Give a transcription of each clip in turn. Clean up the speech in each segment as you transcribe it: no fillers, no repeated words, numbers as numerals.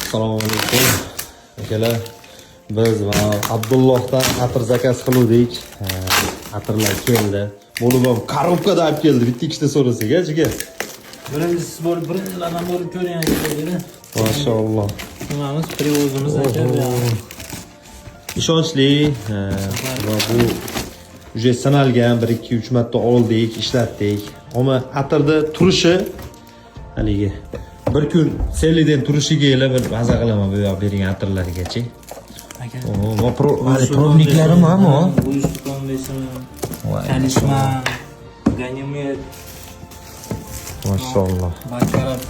Assalomu alaykum. Akalar, biz va Abdullohdan atir zakaz qiluvdik. Atirlar keldi. Bo'lib ham korobkada olib keldi. Bitta ikkita so'rasak-a, jiga. Birinchisi bo'lib birinchilardan bo'lib ko'ryapsizlar. Mashalloh. Nimamiz prevozimiz aka. Ishonchli va bu uje sanalgan 1-2-3 marta oldik, ishlatdik. Ammo atirda turishi haligi bir kun sellidan turishiga ela bir maza qilaman bu yoq bergan atirlargacha. Aka. Va probniklarim ham o. Bu uston desam, kalishma, ganimet. Mashalloh. Bakarab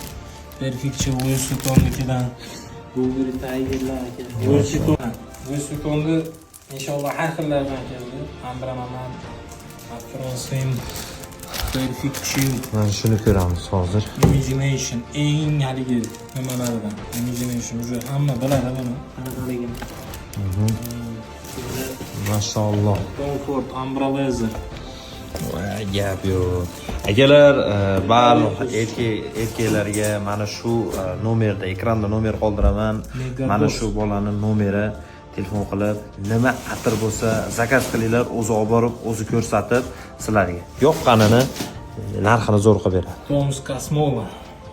perfection ustonnikidan Google Tigerlar aka. Ustonda inshaalloh har xillardan keldi. Ambramaman, Afronsim, perfection. Mana shuni ko'ramiz hozir. Imagination eng haligi nimalardan. Imagination уже hamma biladi buni. Qanaqaligini. Mashalloh. Comfort Umbralazer. Gap yo'q. Akalar, erkaklarga mana shu nomerda, ekranda nomer qoldiraman. Mana shu bolaning nomeri. Telefon qilib, nima atir bo'lsa, zakaz qilinglar, o'zi olib borib, o'zi ko'rsatib sizlarga yoqqanini narxini zo'r qilib beradi. Tomsk Kosmova.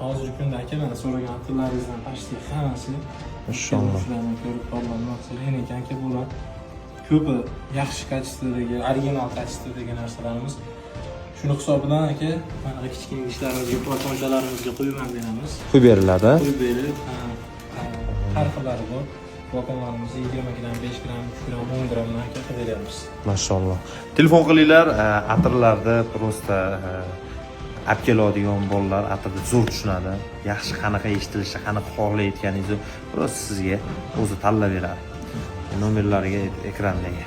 Hozirgi kunda aka mana so'ragan atirlaringizdan почти hammasi Mashalloh. shularni ko'rib qolganman. Ekan aka bular ko'pi yaxshi kачестводagi, original kачестводagi narsalarimiz. Shuni hisobidan aka, mana kichkina ishlarimizga, platonchalarimizga qo'yib ham beramiz. Qo'yib beriladi. Qo'yib berib, har xillari bor. Vakonlarimizni 20 gram, 5 gram, 3 gram, 10 gramdan aka beryapmiz. Mashalloh. Telefon qilinglar, atirlarda prosta olib keladigan bolalar atirda zo'r tushunadi. Yaxshi qanaqa eshitilishi, qanaqa xohlayotganingizni prosta sizga o'zi tanlab beradi. Nomerlariga ekrandagi